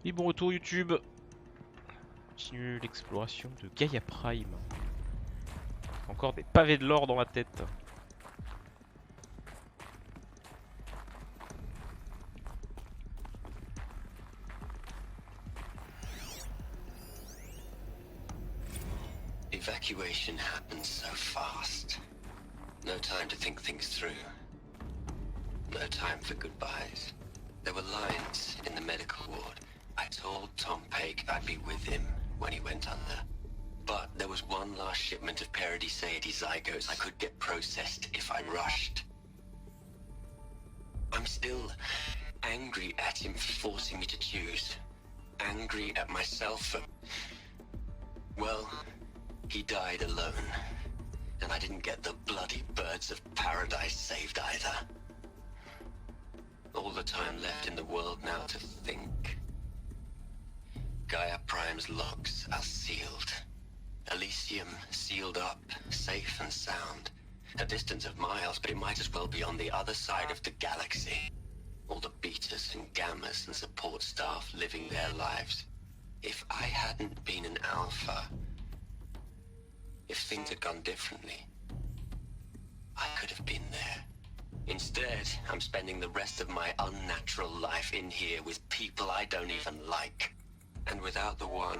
Et bon retour YouTube. Continue l'exploration de Gaia Prime. Encore des pavés de l'or dans ma tête. Evacuation happened so fast. No time to think things through. No time for goodbyes. There were lines in the medical ward. I told Tom Pake I'd be with him when he went under. But there was one last shipment of Paradiseidae zygotes I could get processed if I rushed. I'm still angry at him for forcing me to choose. Angry at myself for... Well, he died alone. And I didn't get the bloody birds of paradise saved either. All the time left in the world now to think. Gaia Prime's locks are sealed. Elysium sealed up, safe and sound. A distance of miles, but it might as well be on the other side of the galaxy. All the betas and gammas and support staff living their lives. If I hadn't been an alpha, if things had gone differently, I could have been there. Instead, I'm spending the rest of my unnatural life in here with people I don't even like. And without the one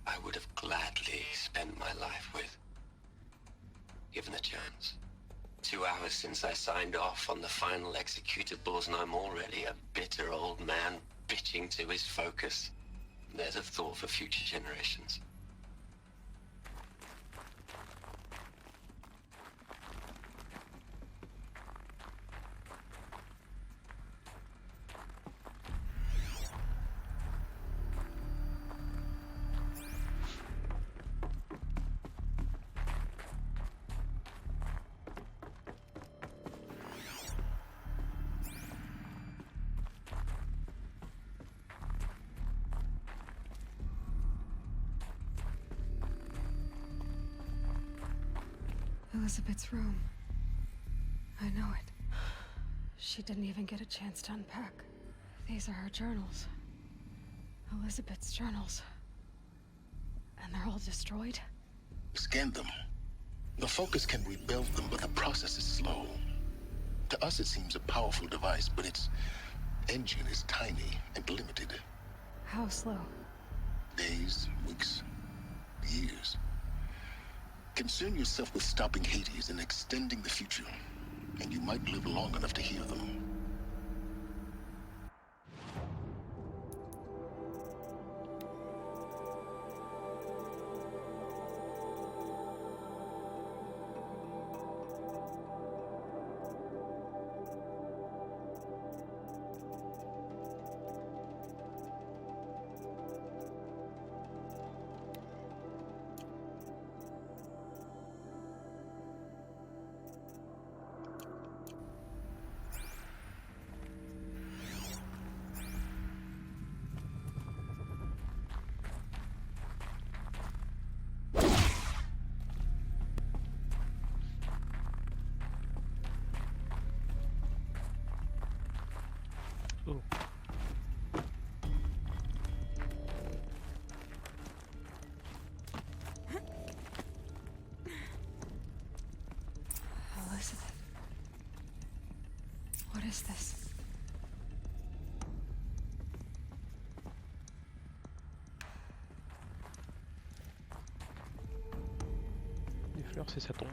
I would have gladly spent my life with. Given a chance. 2 hours since I signed off on the final executables and I'm already a bitter old man bitching to his focus. There's a thought for future generations. Elizabeth's room. I know it. She didn't even get a chance to unpack. These are her journals. Elizabeth's journals. And they're all destroyed? Scan them. The Focus can rebuild them, but the process is slow. To us it seems a powerful device, but its engine is tiny and limited. How slow? Days, weeks, years. Concern yourself with stopping Hades and extending the future, and you might live long enough to hear them. Oh. Elizabeth. What is this? Les fleurs, c'est sa tombe.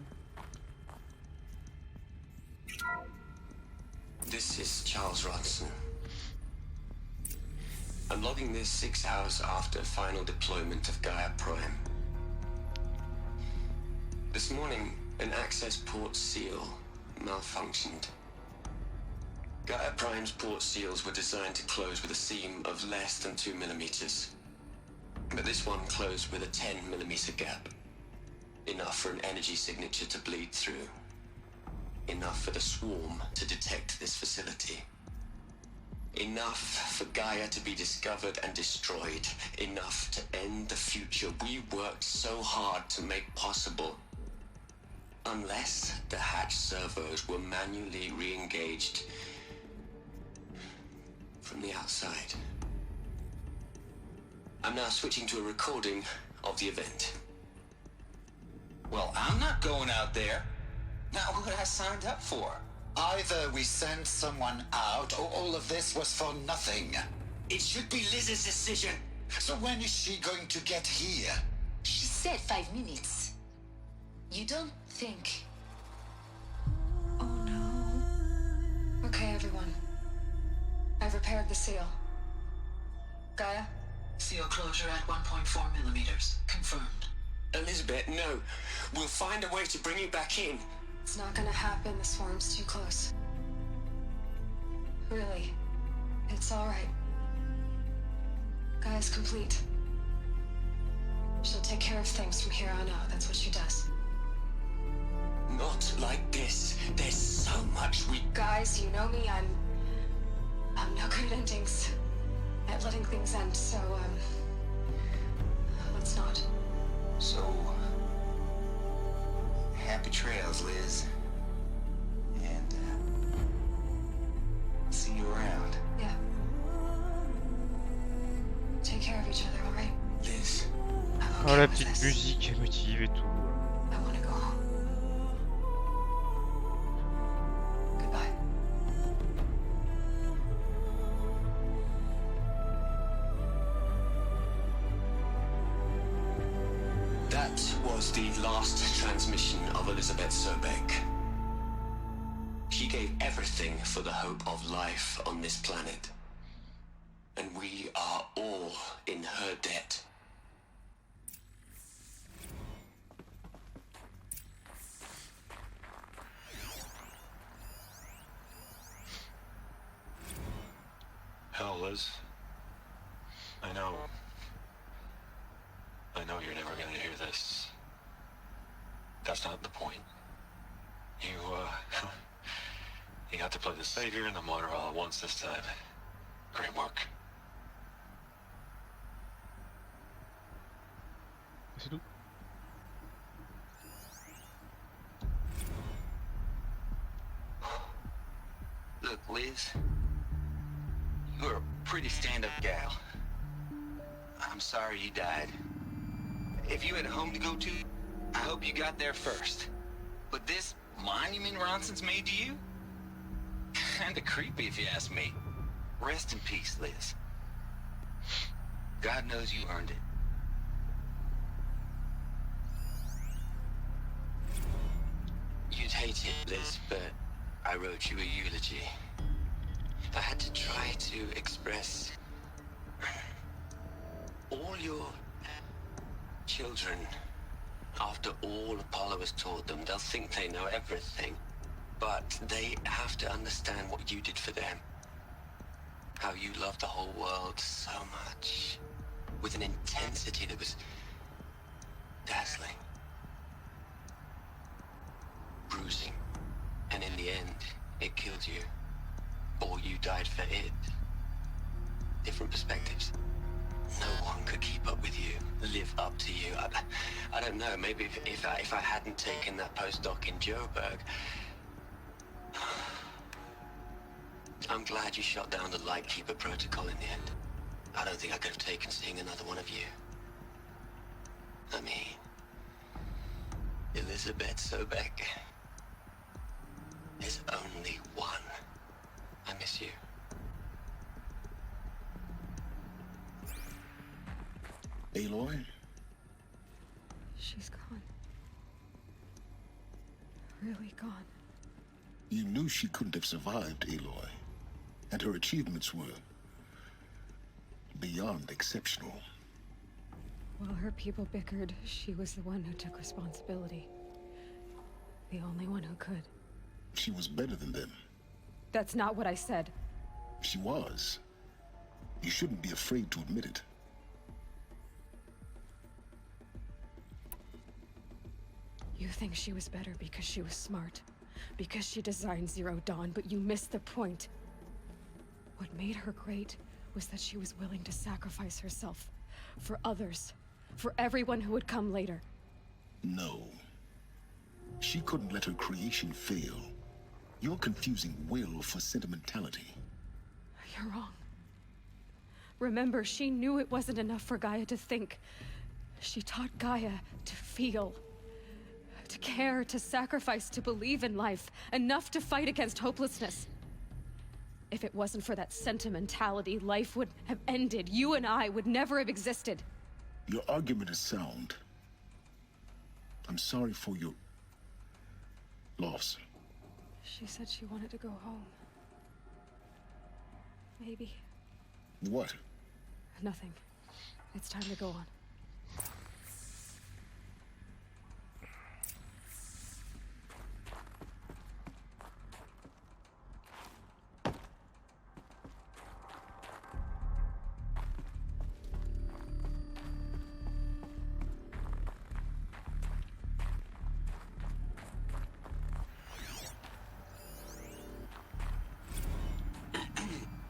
This is Charles Rodson. I'm logging this 6 hours after final deployment of Gaia Prime. This morning, an access port seal malfunctioned. Gaia Prime's port seals were designed to close with a seam of less than 2 millimeters. But this one closed with a 10 millimeter gap. Enough for an energy signature to bleed through. Enough for the swarm to detect this facility. Enough for Gaia to be discovered and destroyed. Enough to end the future we worked so hard to make possible. Unless the hatch servos were manually re-engaged from the outside. I'm now switching to a recording of the event. Well, I'm not going out there. Not what I signed up for. Either we send someone out, or all of this was for nothing. It should be Liz's decision. So when is she going to get here? She said 5 minutes. You don't think... Oh no. Okay, everyone. I've repaired the seal. Gaia? Seal closure at 1.4 millimeters. Confirmed. Elizabeth, no. We'll find a way to bring you back in. It's not gonna happen. The swarm's too close. Really. It's alright. Gaia's complete. She'll take care of things from here on out. That's what she does. Not like this. There's so much we... Guys, you know me. I'm no good at endings. At letting things end, so, let's not. So, happy trails, Liz. And, see you around. Yeah. Take care of each other, alright? Liz. I'm Oh, okay la with petite this. musique émotive et tout. I want to go home. Goodbye. That was the last transmission of Elizabeth Sobek. She gave everything for the hope of life on this planet. And we are all in her debt. Hell, Liz. I know you're never gonna hear this. That's not the point. You got to play the savior and the martyr all at once this time. Great work. C'est tout. Look, Liz. You're a pretty stand-up gal. I'm sorry you died. If you had a home to go to, I hope you got there first. But this monument Ronson's made to you? Kinda creepy if you ask me. Rest in peace, Liz. God knows you earned it. You'd hate it, Liz, but I wrote you a eulogy. I had to try to express all your children. After all Apollo has taught them, they'll think they know everything. But they have to understand what you did for them. How you loved the whole world so much. With an intensity that was dazzling. Bruising. And in the end, it killed you. Or you died for it. Different perspectives. No one could keep up with you, live up to you. I don't know, maybe if I hadn't taken that postdoc in Joburg. I'm glad you shot down the Lightkeeper protocol in the end. I don't think I could have taken seeing another one of you. I mean, Elizabeth Sobek. There's only one. I miss you. Aloy? She's gone. Really gone. You knew she couldn't have survived, Aloy. And her achievements were beyond exceptional. While her people bickered, she was the one who took responsibility. The only one who could. She was better than them. That's not what I said. She was. You shouldn't be afraid to admit it. You think she was better because she was smart. Because she designed Zero Dawn, but you missed the point. What made her great was that she was willing to sacrifice herself. For others. For everyone who would come later. No. She couldn't let her creation fail. You're confusing will for sentimentality. You're wrong. Remember, she knew it wasn't enough for Gaia to think. She taught Gaia to feel. To care, to sacrifice, to believe in life. Enough to fight against hopelessness. If it wasn't for that sentimentality, life would have ended. You and I would never have existed. Your argument is sound. I'm sorry for your loss. She said she wanted to go home. Maybe. What? Nothing. It's time to go on.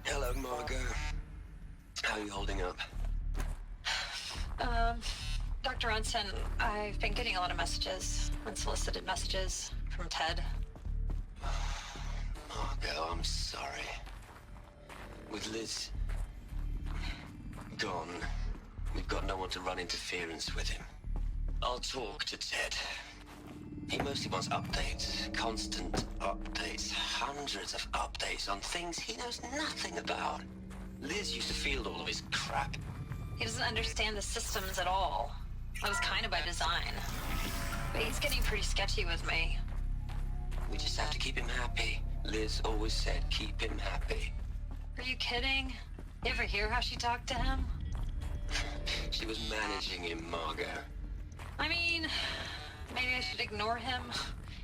Hello, Margot. How are you holding up? Dr. Unson, I've been getting a lot of messages, unsolicited messages from Ted. Margot, I'm sorry. With Liz gone, we've got no one to run interference with him. I'll talk to Ted. He mostly wants updates, constant updates, hundreds of updates on things he knows nothing about. Liz used to field all of his crap. He doesn't understand the systems at all. That was kind of by design. But he's getting pretty sketchy with me. We just have to keep him happy. Liz always said keep him happy. Are you kidding? You ever hear how she talked to him? She was managing him, Margot. I mean, maybe I should ignore him.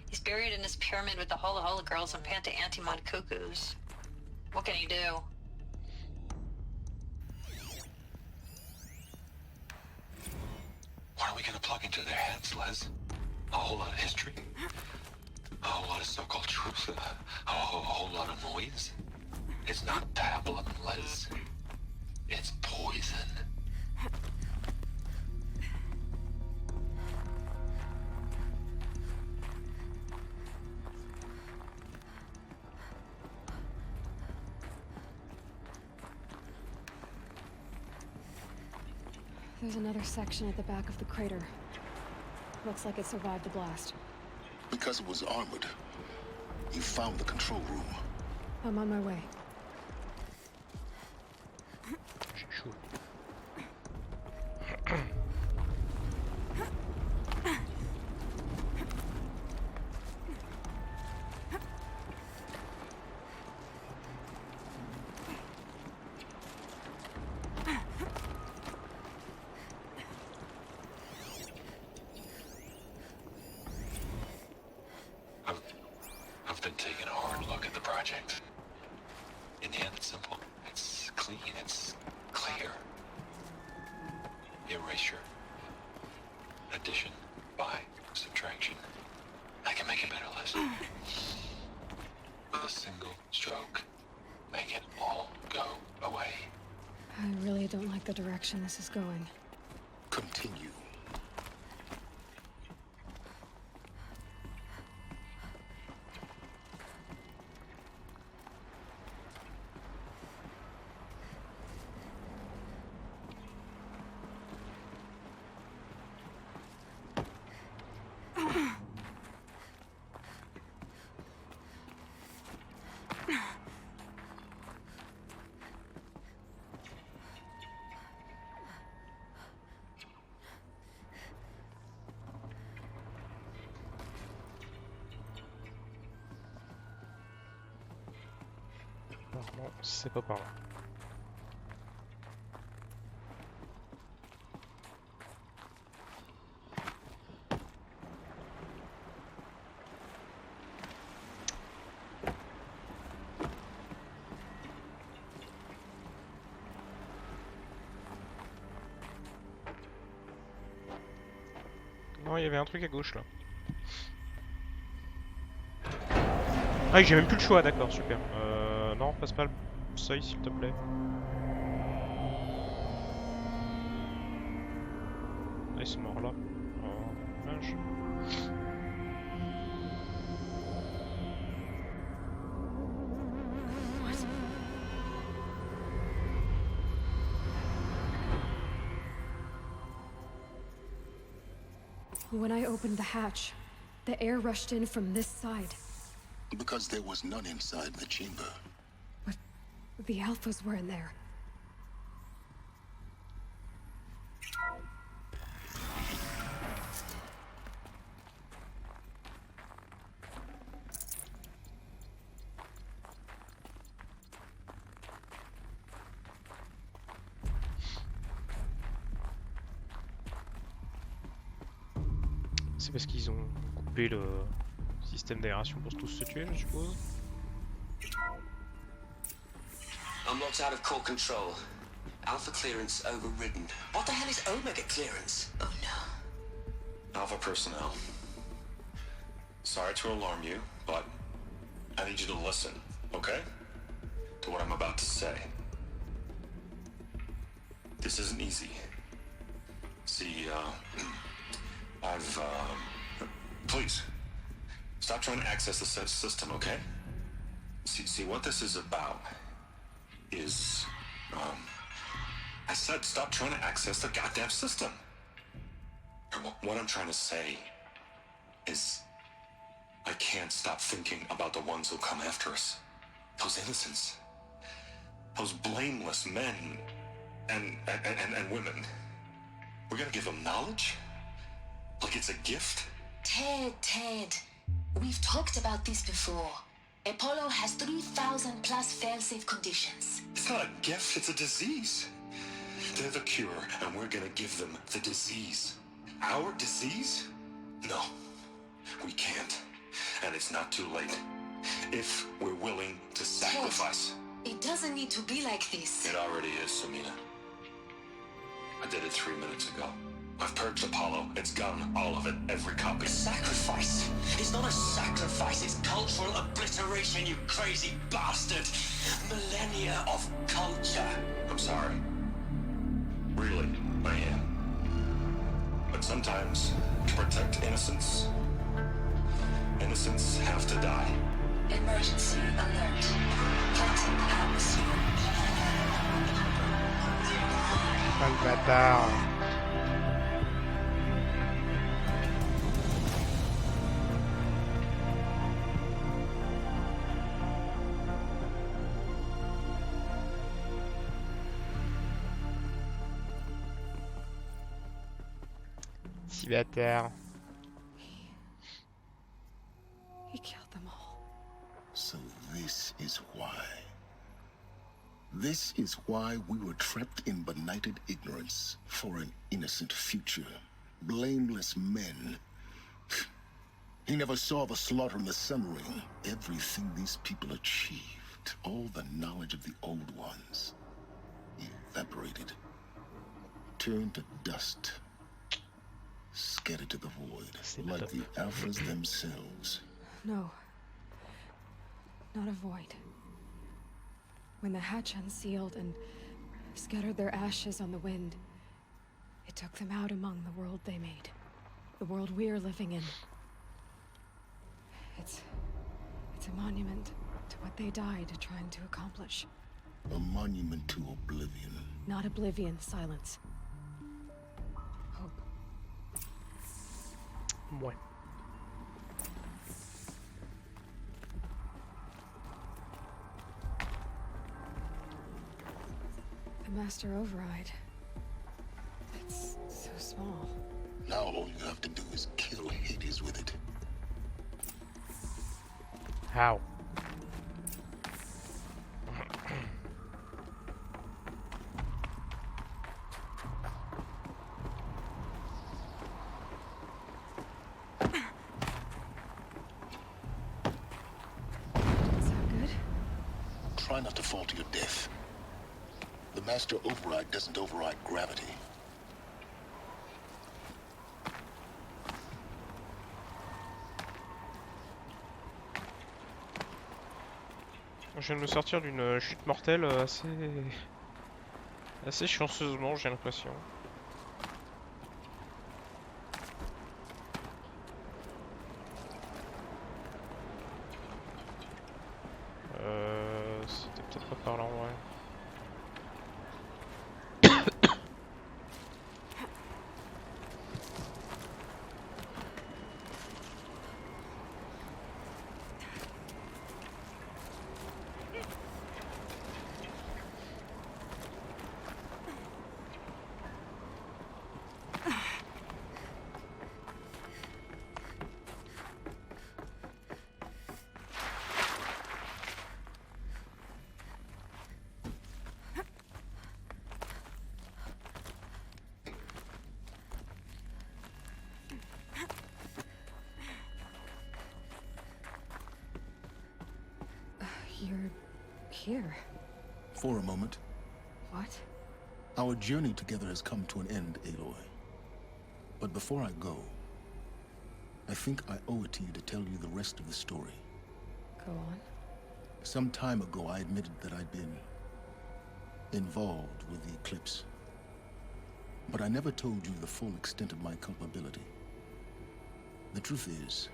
He's buried in his pyramid with the Hola Hola girls and Panta Antimod cuckoos. What can he do? What are we gonna plug into their heads, Les? A whole lot of history? A whole lot of so-called truth? A whole lot of noise? It's not pablum, Les. It's poison. There's another section at the back of the crater. Looks like it survived the blast. Because it was armored, you found the control room. I'm on my way. J'ai chaud. I've been taking a hard look at the project. In the end, it's simple. It's clean. It's clear. Erasure. Addition. By. Subtraction. I can make a better list. With a single stroke. Make it all go away. I really don't like the direction this is going. Continue. Non, c'est pas par là. Non, il y avait un truc à gauche là. Ah, j'ai même plus le choix, d'accord, super. Non, passe pas le seuil s'il te plaît. Ah, ils sont morts là. Oh, dommage. When I opened the hatch, the air rushed in from this side. Because there was none inside the chamber. But the Alphas were in there. C'est parce qu'ils ont coupé le système d'aération pour tous se tuer, je suppose. I'm locked out of core control. Alpha clearance overridden. What the hell is Omega clearance? Oh no. Alpha personnel. Sorry to alarm you, but I need you to listen, okay? To what I'm about to say. This isn't easy. See, please, stop trying to access the system, okay? See, what this is about is, I said stop trying to access the goddamn system. What I'm trying to say is, I can't stop thinking about the ones who'll come after us. Those innocents. Those blameless men and women. We're gonna give them knowledge? Like it's a gift? Ted. We've talked about this before. Apollo has 3,000 plus fail-safe conditions. It's not a gift, it's a disease. They're the cure, and we're gonna give them the disease. Our disease? No, we can't. And it's not too late. If we're willing to sacrifice. Ted, it doesn't need to be like this. It already is, Samina. I did it 3 minutes ago. I've purged Apollo. It's gone. All of it. Every copy. Sacrifice? It's not a sacrifice, it's cultural obliteration, you crazy bastard! Millennia of culture! I'm sorry. Really, I am. But sometimes, to protect innocence, innocents have to die. Emergency alert. Cutting atmosphere. Ah, le bâtard. Bâtard. He killed them all. So this is why. This is why we were trapped in benighted ignorance for an innocent future. Blameless men. He never saw the slaughter in the Sun Ring. Everything these people achieved, all the knowledge of the old ones, evaporated, turned to dust, scattered to the void, like the Alphas themselves. No. Not a void. When the hatch unsealed and scattered their ashes on the wind, it took them out among the world they made. The world we're living in. It's a monument to what they died trying to accomplish. A monument to oblivion. Not oblivion, silence. Hope. Ouais. The Master Override. It's so small. Now all you have to do is kill Hades with it. How? Try not to fall to your death. The Master Override doesn't override gravity. Je viens de me sortir d'une chute mortelle assez chanceusement, j'ai l'impression. C'était peut-être pas par là en vrai. You're here. For a moment. What? Our journey together has come to an end, Aloy. But before I go, I think I owe it to you to tell you the rest of the story. Go on. Some time ago, I admitted that I'd been involved with the eclipse. But I never told you the full extent of my culpability. The truth is,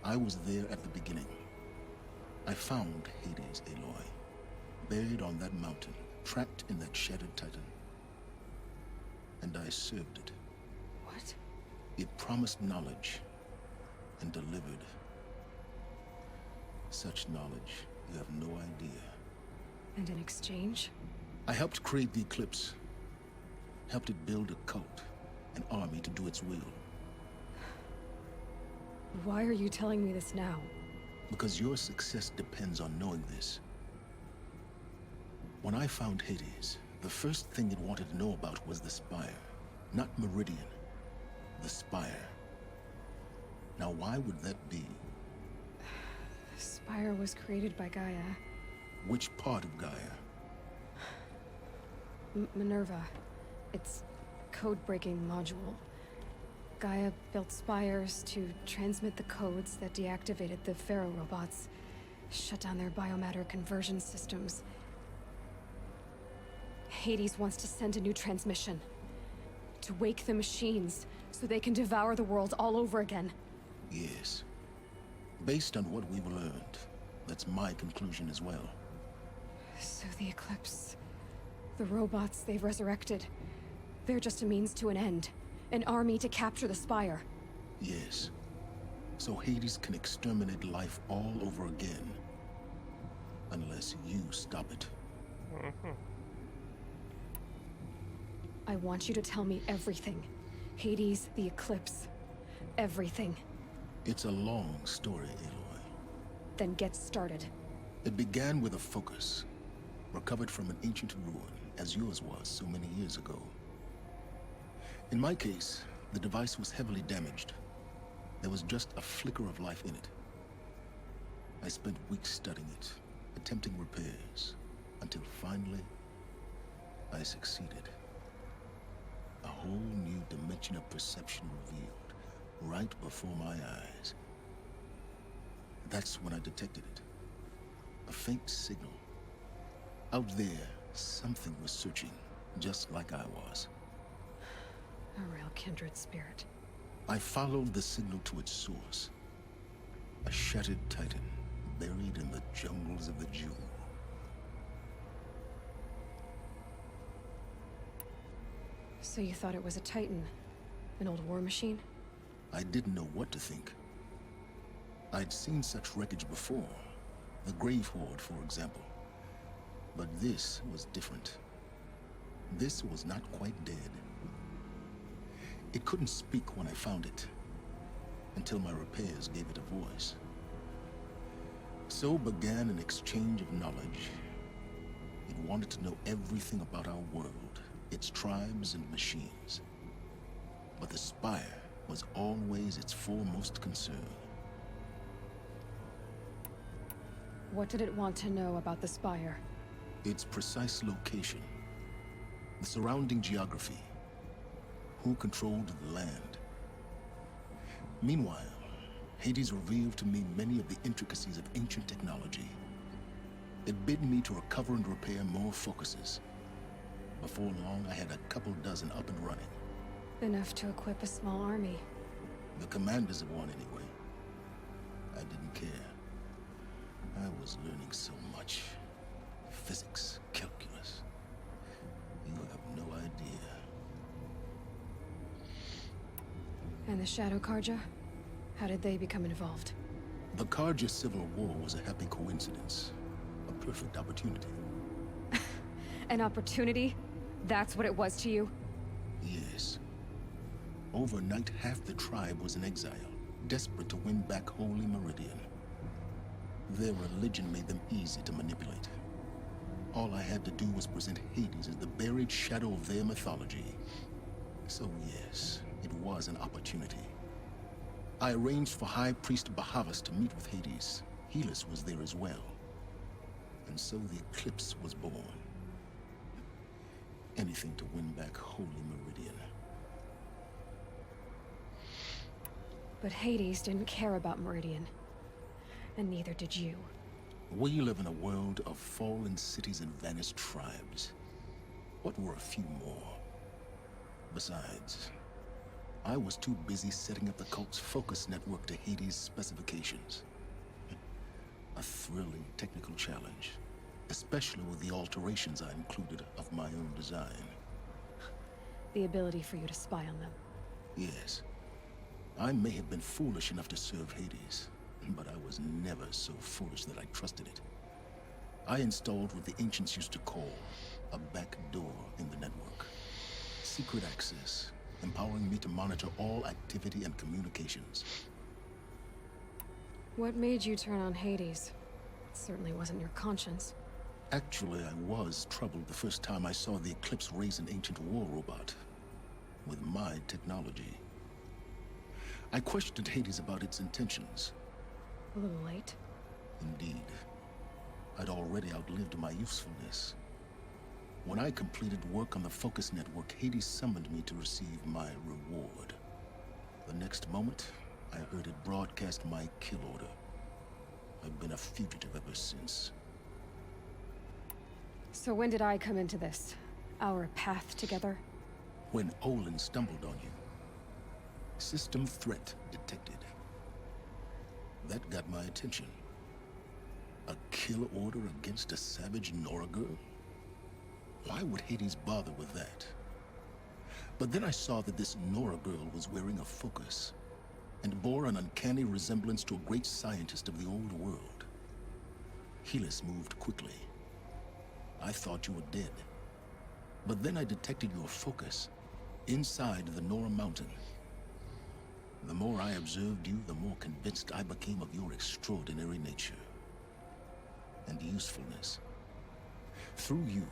I was there at the beginning. I found Hades, Aloy, buried on that mountain, trapped in that shattered titan. And I served it. What? It promised knowledge and delivered. Such knowledge, you have no idea. And in exchange? I helped create the eclipse. Helped it build a cult, an army to do its will. Why are you telling me this now? Because your success depends on knowing this. When I found Hades, the first thing it wanted to know about was the Spire. Not Meridian. The Spire. Now why would that be? The Spire was created by Gaia. Which part of Gaia? Minerva. Its code-breaking module. Gaia built spires to transmit the codes that deactivated the Pharaoh robots, shut down their biomatter conversion systems. Hades wants to send a new transmission. To wake the machines, so they can devour the world all over again. Yes. Based on what we've learned, that's my conclusion as well. So the Eclipse... the robots they've resurrected... they're just a means to an end. An army to capture the Spire. Yes. So Hades can exterminate life all over again. Unless you stop it. I want you to tell me everything. Hades, the Eclipse. Everything. It's a long story, Aloy. Then get started. It began with a focus. Recovered from an ancient ruin, as yours was so many years ago. In my case, the device was heavily damaged. There was just a flicker of life in it. I spent weeks studying it, attempting repairs, until finally, I succeeded. A whole new dimension of perception revealed, right before my eyes. That's when I detected it. A faint signal. Out there, something was searching, just like I was. A real kindred spirit. I followed the signal to its source. A shattered titan, buried in the jungles of the Jewel. So you thought it was a titan? An old war machine? I didn't know what to think. I'd seen such wreckage before. The Grave Horde, for example. But this was different. This was not quite dead. It couldn't speak when I found it, until my repairs gave it a voice. So began an exchange of knowledge. It wanted to know everything about our world, its tribes and machines. But the Spire was always its foremost concern. What did it want to know about the Spire? Its precise location, the surrounding geography, who controlled the land. Meanwhile, Hades revealed to me many of the intricacies of ancient technology. It bid me to recover and repair more focuses. Before long, I had a couple dozen up and running. Enough to equip a small army. The commanders of one, anyway. I didn't care. I was learning so much. Physics, calculus. You have no idea. And the Shadow Karja? How did they become involved? The Karja Civil War was a happy coincidence. A perfect opportunity. An opportunity? That's what it was to you? Yes. Overnight, half the tribe was in exile, desperate to win back Holy Meridian. Their religion made them easy to manipulate. All I had to do was present Hades as the buried shadow of their mythology. So yes, it was an opportunity. I arranged for High Priest Bahavas to meet with Hades. Helis was there as well. And so the eclipse was born. Anything to win back Holy Meridian. But Hades didn't care about Meridian. And neither did you. We live in a world of fallen cities and vanished tribes. What were a few more? Besides, I was too busy setting up the cult's focus network to Hades' specifications. A thrilling technical challenge, especially with the alterations I included of my own design. The ability for you to spy on them. Yes. I may have been foolish enough to serve Hades, but I was never so foolish that I trusted it. I installed what the ancients used to call a back door in the network. Secret access, empowering me to monitor all activity and communications. What made you turn on Hades? It certainly wasn't your conscience. Actually, I was troubled the first time I saw the Eclipse raise an ancient war robot. With my technology. I questioned Hades about its intentions. A little late. Indeed. I'd already outlived my usefulness. When I completed work on the Focus Network, Hades summoned me to receive my reward. The next moment, I heard it broadcast my kill order. I've been a fugitive ever since. So when did I come into this? Our path together? When Olin stumbled on you. System threat detected. That got my attention. A kill order against a savage Nora girl? Why would Hades bother with that? But then I saw that this Nora girl was wearing a focus, and bore an uncanny resemblance to a great scientist of the old world. Helis moved quickly. I thought you were dead. But then I detected your focus inside the Nora mountain. The more I observed you, the more convinced I became of your extraordinary nature and usefulness. Through you,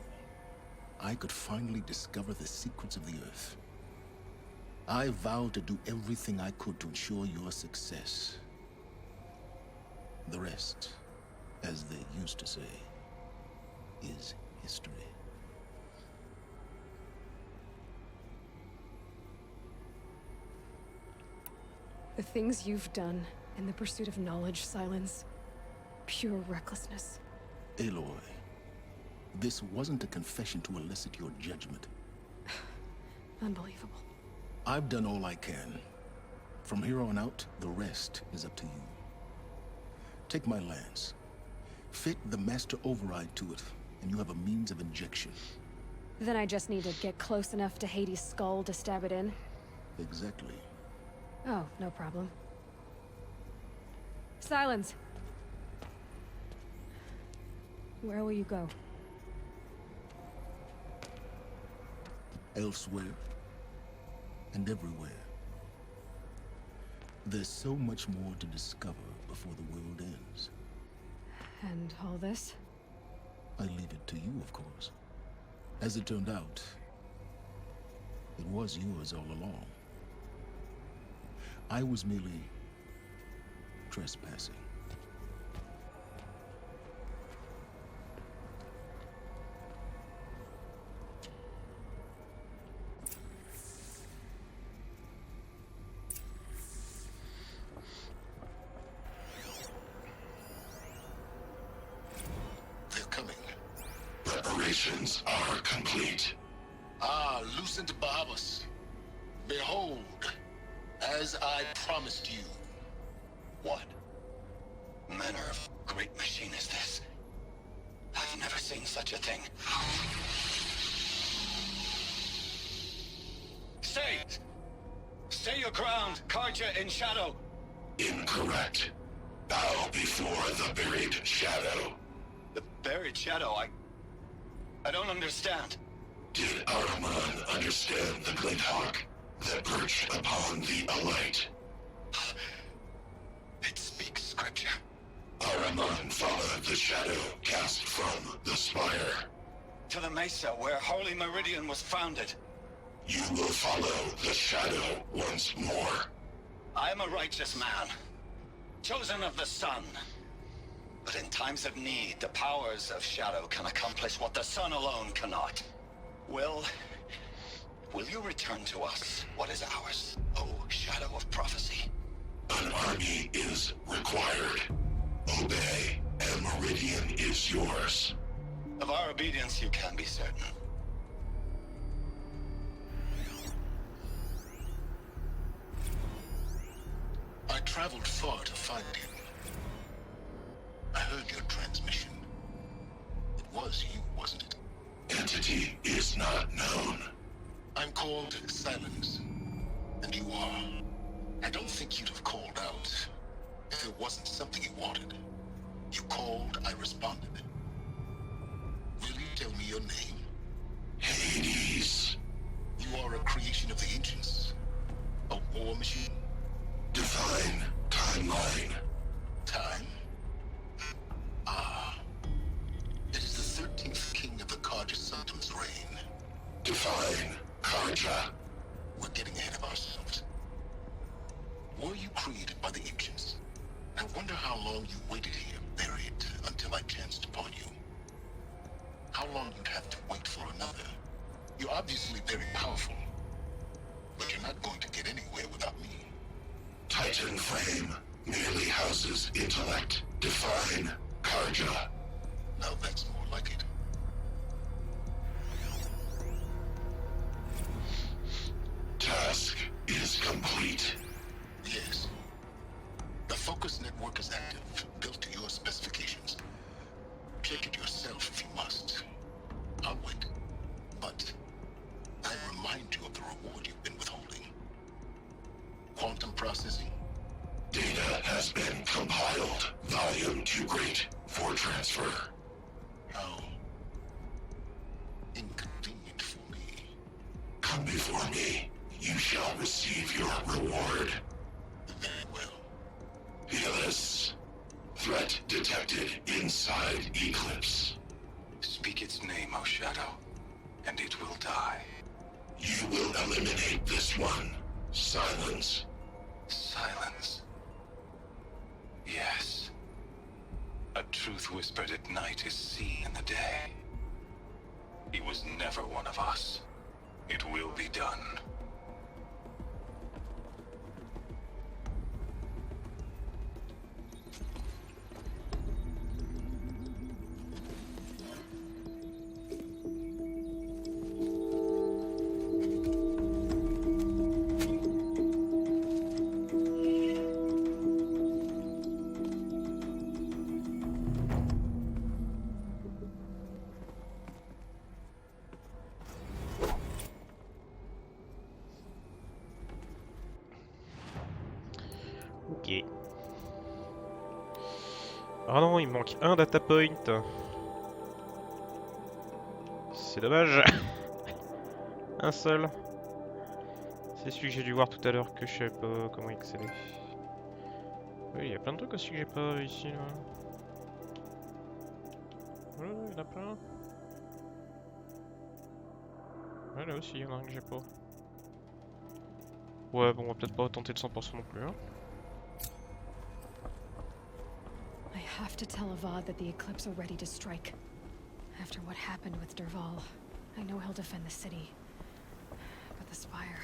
I could finally discover the secrets of the Earth. I vowed to do everything I could to ensure your success. The rest, as they used to say, is history. The things you've done in the pursuit of knowledge, Silence. Pure recklessness. Aloy, this wasn't a confession to elicit your judgment. Unbelievable. I've done all I can. From here on out, the rest is up to you. Take my lance. Fit the master override to it, and you have a means of injection. Then I just need to get close enough to Hades' skull to stab it in? Exactly. Oh, no problem. Silence! Where will you go? Elsewhere. And everywhere. There's so much more to discover before the world ends. And all this? I leave it to you, of course. As it turned out, it was yours all along. I was merely trespassing. They're coming. Preparations are complete. Ah, Lucent Barabas. Behold, as I promised you. What manner of great machine is this? I've never seen such a thing. Stay! Stay your ground, Carja in shadow! Incorrect. Bow before the buried shadow. The buried shadow, I don't understand. Did Ahriman understand the Glint Hawk that perched upon the Alight? It speaks scripture. Ahriman followed the shadow cast from the spire. To the mesa where Holy Meridian was founded. You will follow the shadow once more. I am a righteous man, chosen of the sun. But in times of need, the powers of shadow can accomplish what the sun alone cannot. Will you return to us what is ours, O Shadow of Prophecy? An army is required. Obey, and Meridian is yours. Of our obedience you can be certain. I traveled far to find you. I heard your transmission. It was you, wasn't it? Entity is not known. I'm called Silence, and you are. I don't think you'd have called out if it wasn't something you wanted. You called, I responded. Will you tell me your name? Hades. You are a creation of the ancients. A war machine? Define timeline. Time? Ah. It is the 13th king of the Karja Sultan's reign. Define Karja. We're getting ahead of ourselves. Were you created by the ancients? I wonder how long you waited here, buried, until I chanced upon you. How long you'd have to wait for another. You're obviously very powerful, but you're not going to get anywhere without me. Titan Flame merely houses intellect. Define Karja. Now that's more like it. Task is complete. Yes. The focus network is active, built to your specifications. Check it yourself if you must. I'll wait. But I remind you of the reward you've been withholding. Quantum processing. Data has been compiled. Volume too great for transfer. How inconvenient for me. Come before me. You shall receive your reward. Very well. Fearless. Threat detected inside Eclipse. Speak its name, O Shadow, and it will die. You will eliminate this one. Silence. Silence. Yes. A truth whispered at night is seen in the day. He was never one of us. It will be done. Ok. Ah non, il me manque un data point. C'est dommage. Un seul. C'est celui que j'ai dû voir tout à l'heure que je savais pas comment y accéder. Oui, il y a plein de trucs aussi que j'ai pas ici là. Ouais, il y en a plein. Ouais, là aussi, il y en a un que j'ai pas. Ouais, bon, on va peut-être pas tenter le 100% non plus. Hein. I have to tell Avad that the Eclipse are ready to strike. After what happened with Derval, I know he'll defend the city. But the Spire...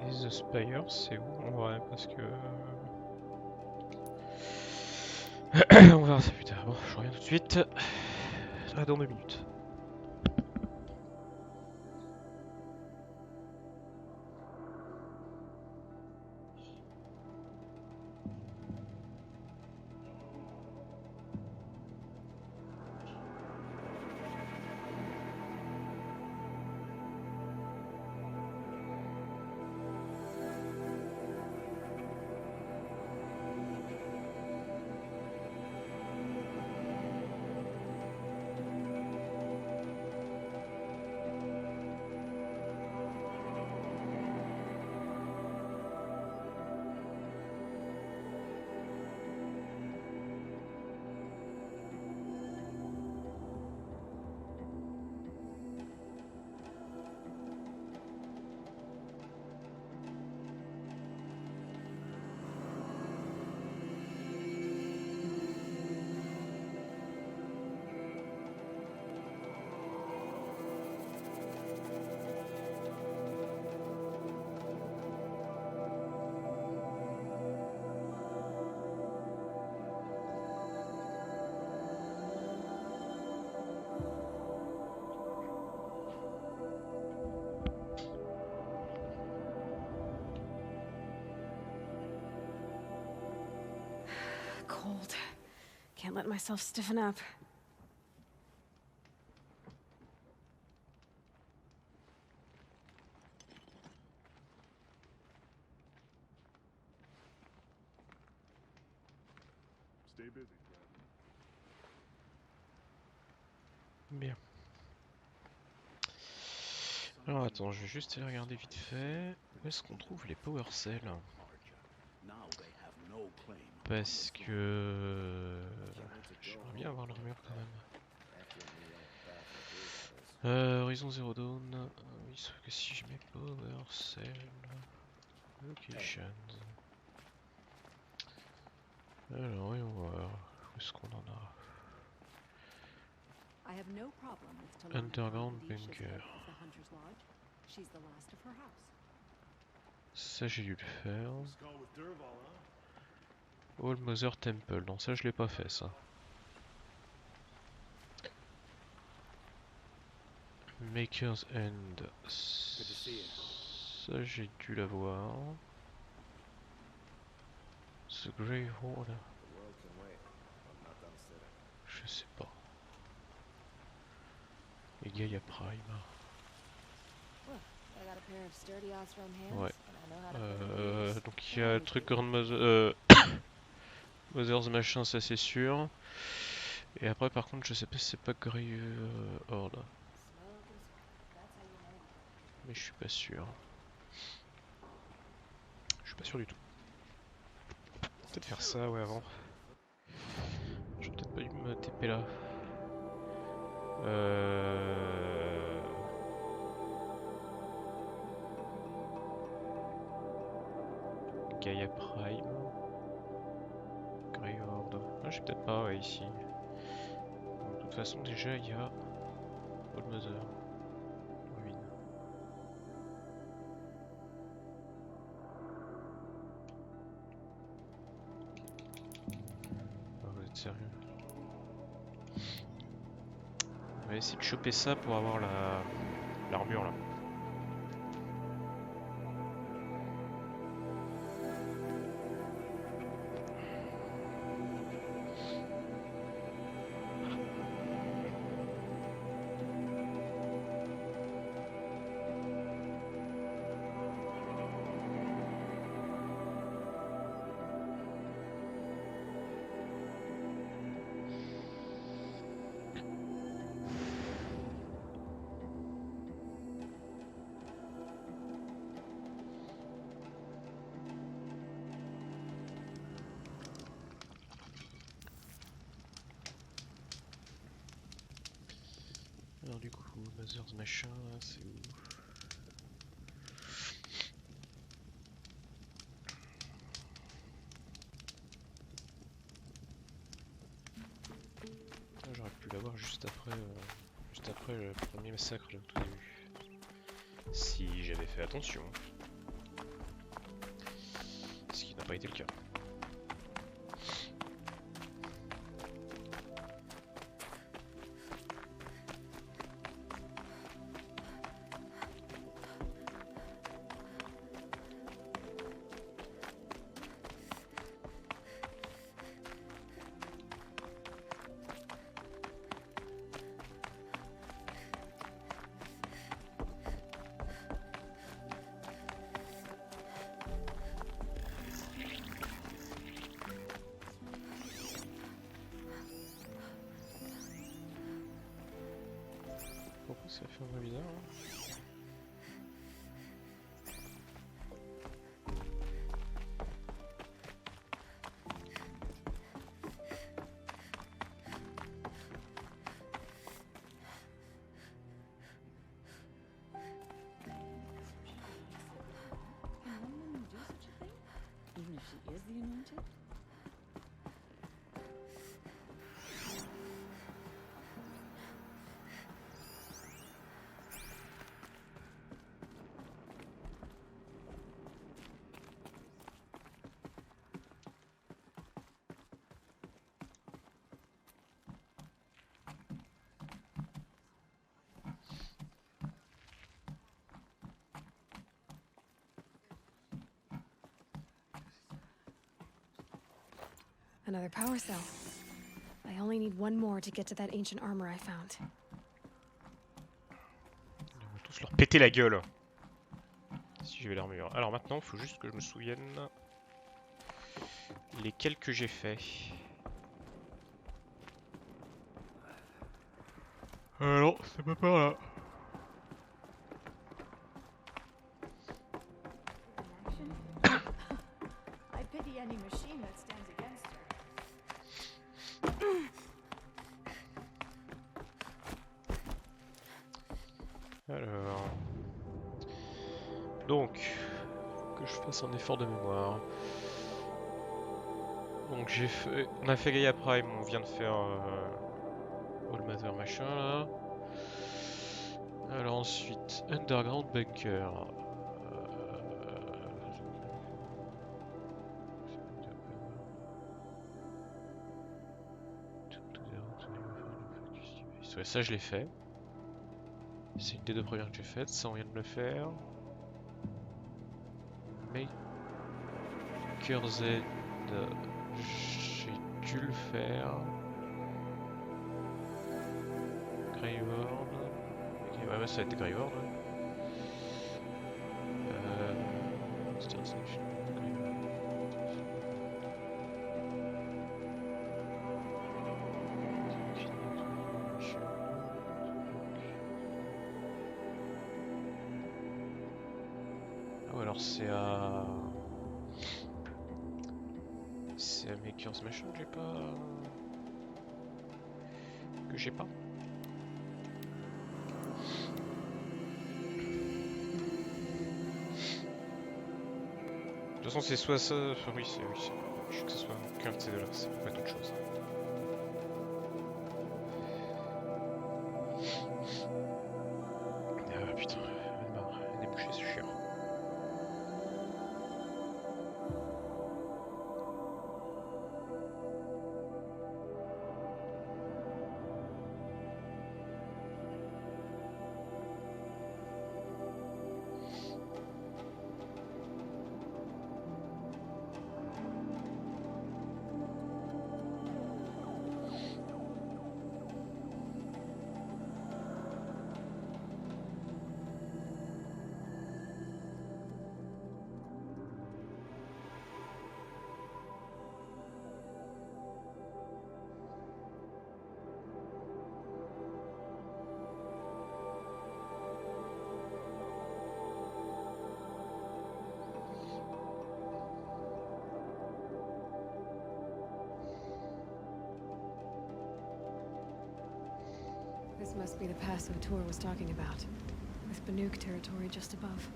Et The Spire, c'est où en vrai? Parce que... on verra ça plus tard. Bon, je reviens tout de suite. À dans 2 minutes. Cold. Can't let myself stiffen up. Stay busy. Bien. Alors attends, je vais juste aller regarder vite fait. Où est-ce qu'on trouve les power cells? Parce que... j'aimerais bien avoir l'armure quand même. Horizon Zero Dawn. Oui, sauf que si je mets power cell... Locations... Alors, voyons voir. Où est-ce qu'on en a? Underground Bunker. Ça j'ai dû le faire. All Mother Temple. Non, ça je l'ai pas fait ça. Maker's End. Ça j'ai dû l'avoir. The Grey Hall. Je sais pas. Et Gaia Prime. Ouais. Donc il y a le truc Grand Mother... Mother's machin, ça c'est sûr. Et après par contre je sais pas si c'est pas Grey Horde. Mais je suis pas sûr. Je suis pas sûr du tout. Peut-être faire ça ouais avant. J'aurais peut-être pas dû me TP là. Gaia Prime. Grey Horde. Ah, j'ai peut-être pas ouais, ici. Donc, de toute façon déjà il y a Old Mother. Ruine. Ah, vous êtes sérieux? On va essayer de choper ça pour avoir l'armure là. Alors du coup, Mother's machin, c'est où? J'aurais pu l'avoir juste après le premier massacre au tout début. Si j'avais fait attention. pas été le cas. Pourquoi ça fait un bruit bizarre là? Even if she is the anointed? Another power cell. I only need one more to get to that ancient armor I found. On va tous leur péter la gueule. Si j'ai l'armure. Alors maintenant, il faut juste que je me souvienne lesquels que j'ai fait. Non, c'est pas par là. I pity any machine that stands against her. Alors. Donc, que je fasse un effort de mémoire. Donc j'ai fait. On a fait Gaia Prime, on vient de faire All Matter machin là. Alors ensuite, Underground Bunker. Ouais, ça je l'ai fait. C'est une des deux premières que j'ai faites, ça on vient de le faire. Maker Z, j'ai dû le faire. Graveyard. Ok, ouais, ça a été Graveyard. Stern Station, Graveyard. Alors c'est à Maker's Machine que j'ai pas. De toute façon c'est soit ça, enfin oui c'est je veux que ce soit qu'un de ces deux là, ça peut pas être autre chose. Ah putain, j'en ai marre, déboucher c'est chiant. This must be the pass O'Toole was talking about, with Banuk territory just above.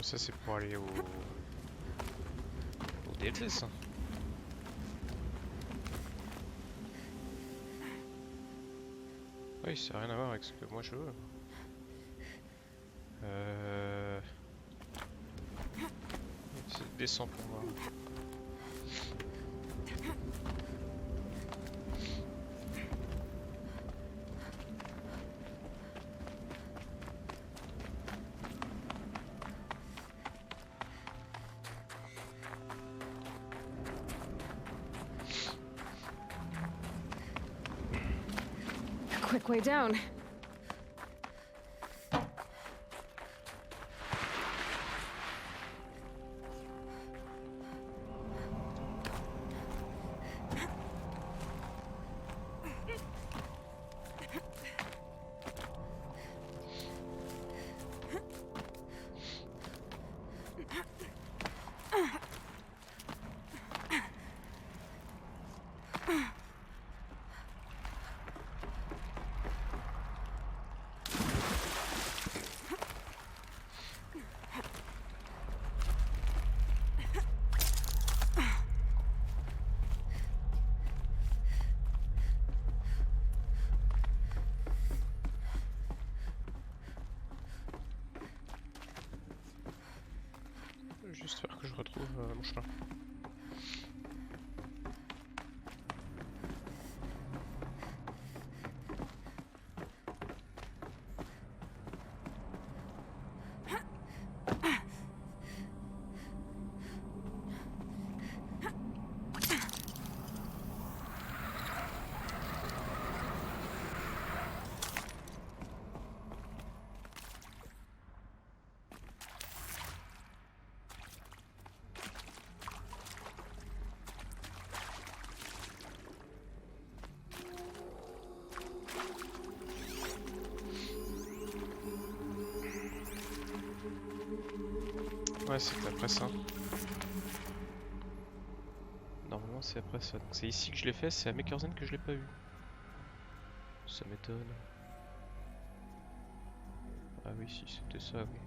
ça c'est pour aller au DLC ça. Oui, ça n'a rien à voir avec ce que moi je veux. Descends pour voir. Quick way down. Juste faire que je retrouve mon chemin. Ouais, c'est après ça. Normalement c'est après ça. Donc c'est ici que je l'ai fait, c'est à Mekerzen que je l'ai pas vu. Ça m'étonne. Ah oui, si c'était ça, oui.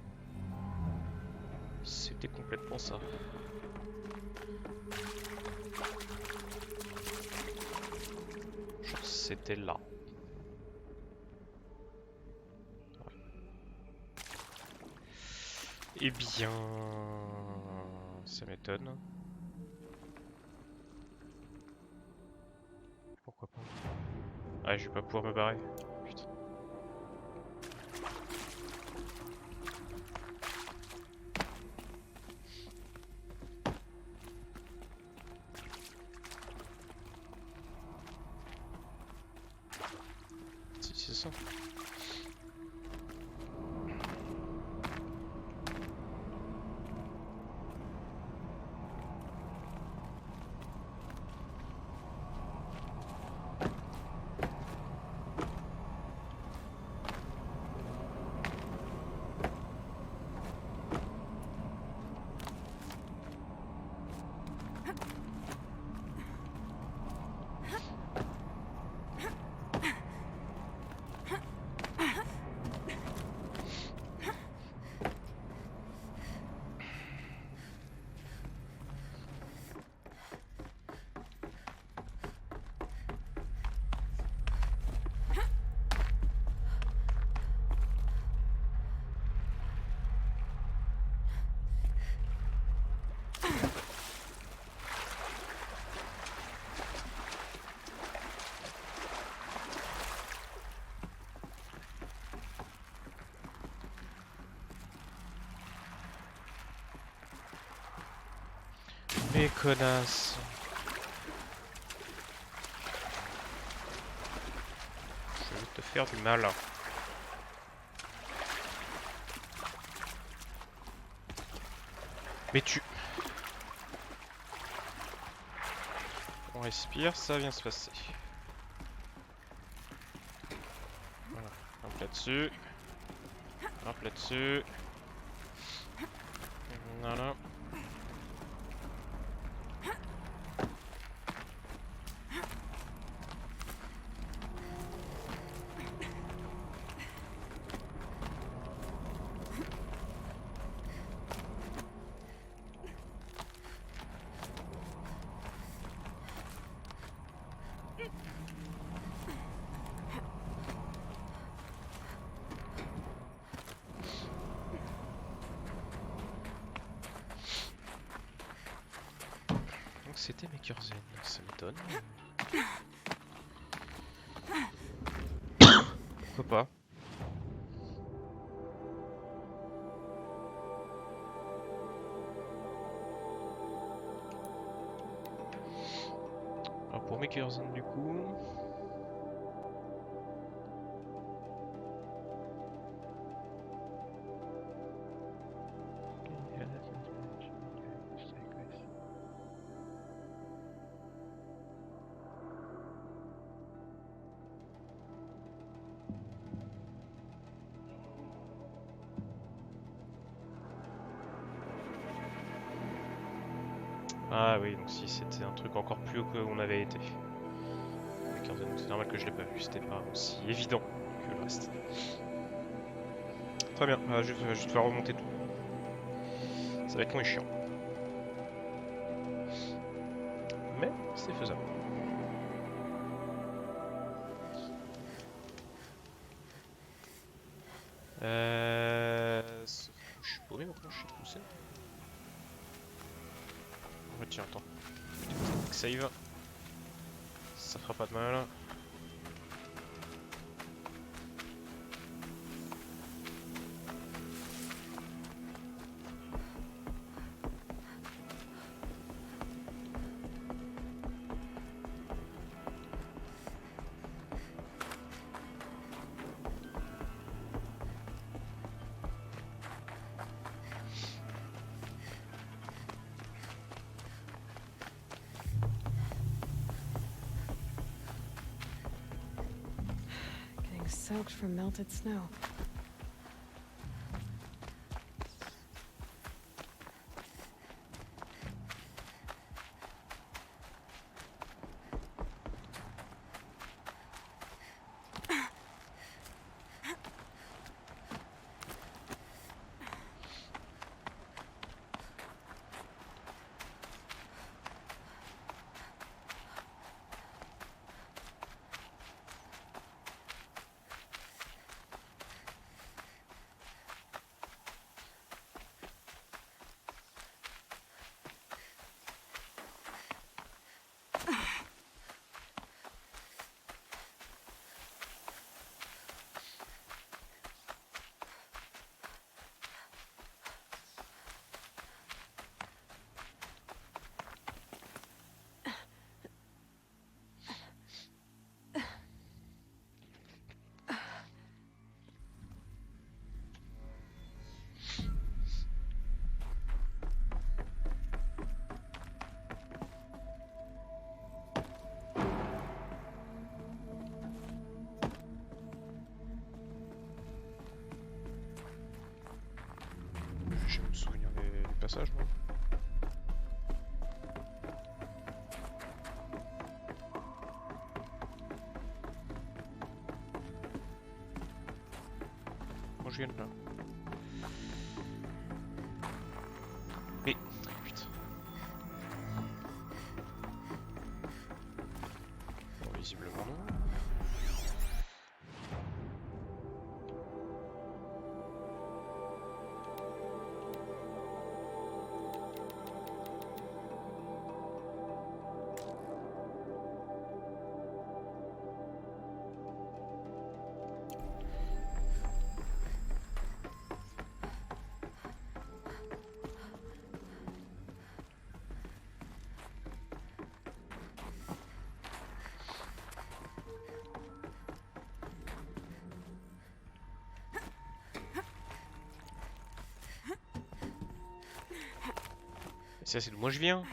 C'était complètement ça. Genre c'était là. Eh bien, ça m'étonne. Pourquoi pas? Ah, je vais pas pouvoir me barrer. Putain. Si, c'est ça. Mais connasse. Je vais te faire du mal. Mais tu... On respire, ça vient se passer. Voilà, hop là-dessus. Hop là-dessus. Voilà. c'était Maker Zen, ça m'étonne. Pourquoi pas? Alors pour Maker Zen du coup... Ah oui, donc si c'était un truc encore plus haut qu'on avait été. Donc c'est normal que je l'ai pas vu, c'était pas aussi évident que le reste. Très bien, je vais juste faire remonter tout. Ça va être long et chiant. Mais c'est faisable. Je suis paumé maintenant, je sais où c'est. Ouais, tiens, attends. Quick save. Ça fera pas de mal. Soaked from melted snow. Je vais me souvenir des passages, moi. Moi je viens de là. Mais... putain. Bon, visiblement non. Ça c'est d'où moi je viens.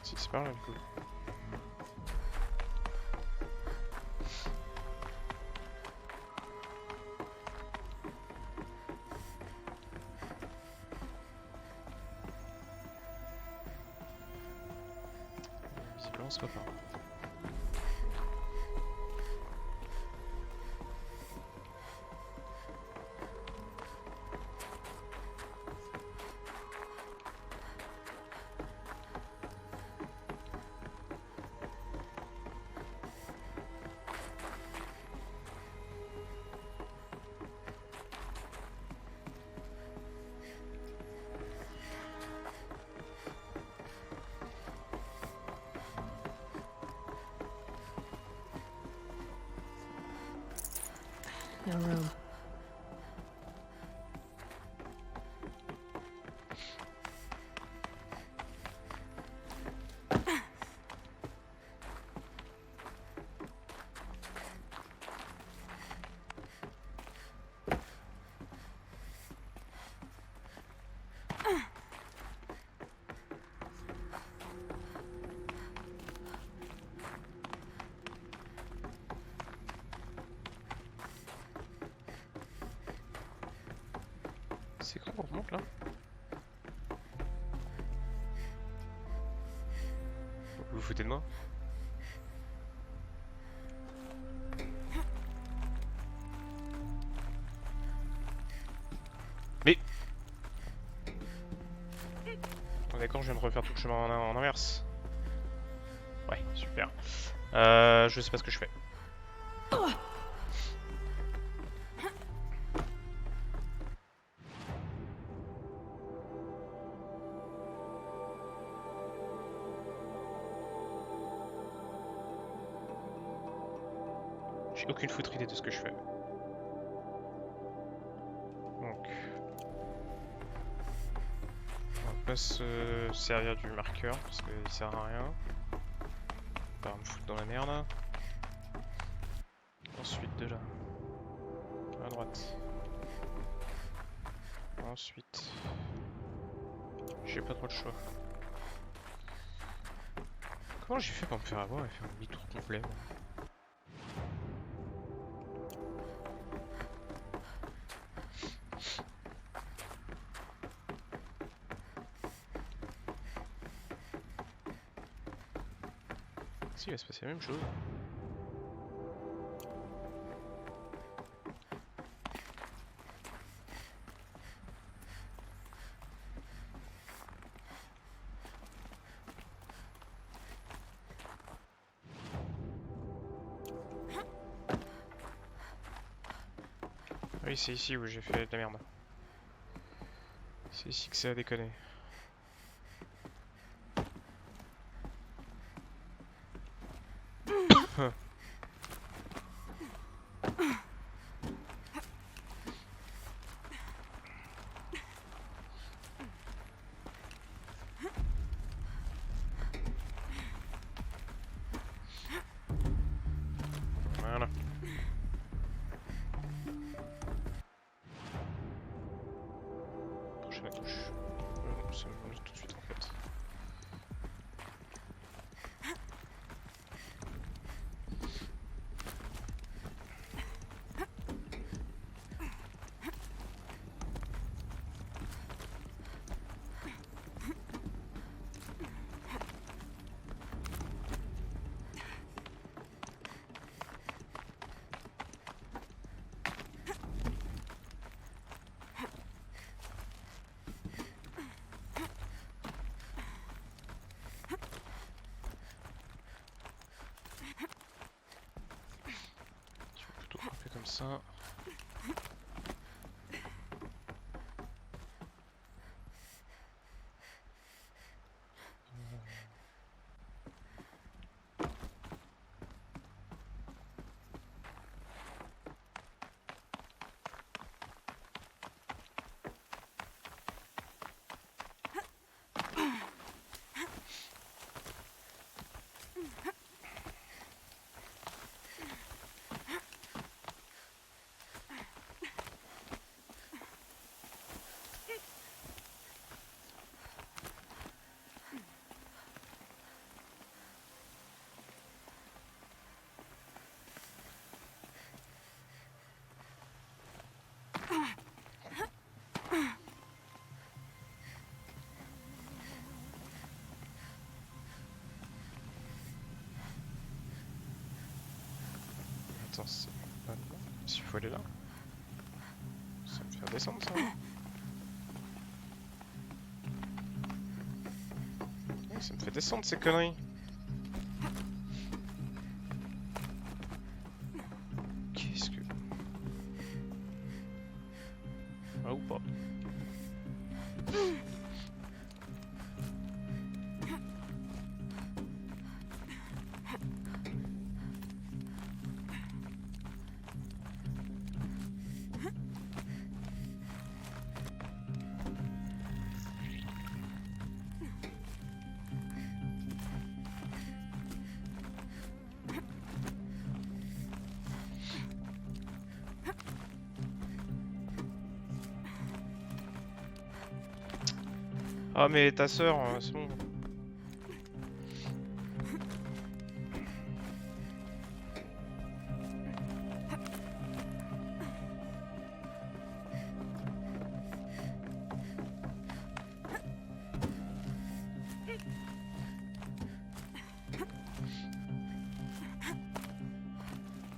Si c'est par là du coup. C'est pas par là. No room. C'est quand on remonte là? Vous vous foutez de moi? Mais... Oh, d'accord, je viens de refaire tout le chemin en inverse. Ouais, super. Je sais pas ce que je fais. J'ai aucune foutre idée de ce que je fais. Donc... on va pas se servir du marqueur parce qu'il sert à rien. On va me foutre dans la merde. Ensuite de là. À droite. Ensuite... j'ai pas trop le choix. Comment j'ai fait pour me faire avoir et faire un demi-tour complet moi? Si, il va se passer la même chose. Oui, c'est ici où j'ai fait de la merde. C'est ici que ça a déconné. Voilà. Prochaine touche. Non, ça me dit tout de suite en fait. Je vais plutôt frapper comme ça. Attends, c'est pas bon. S'il faut aller là. Ça va me faire descendre ça. Ouais, ça me fait descendre ces conneries. Qu'est-ce que... Ah ou pas. Ah mais ta sœur, c'est bon.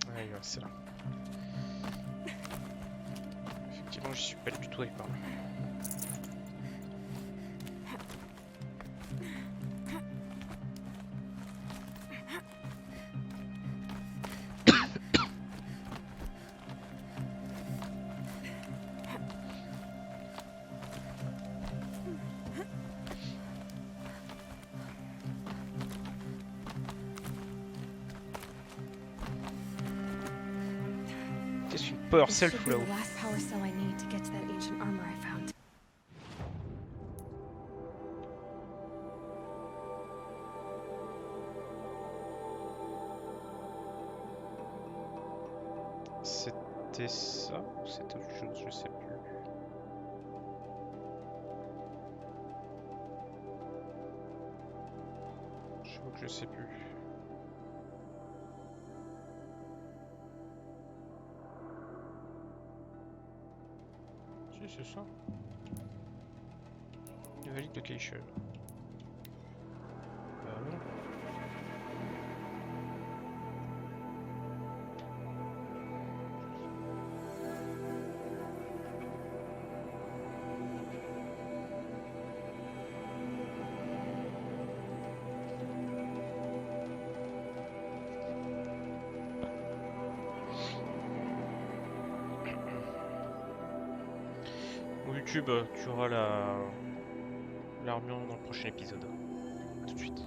Ouais, c'est là. Effectivement, je suis pas du tout allé par là. Qu'est-ce qu'une power This cell should full be out? the last power cell I need to get to that ancient armor I found. C'était ça ou c'était autre chose? Je sais plus. J'avoue que je sais plus. Si, c'est ça. Valid location. Bah non. YouTube, tu auras l'armure dans le prochain épisode. A tout de suite.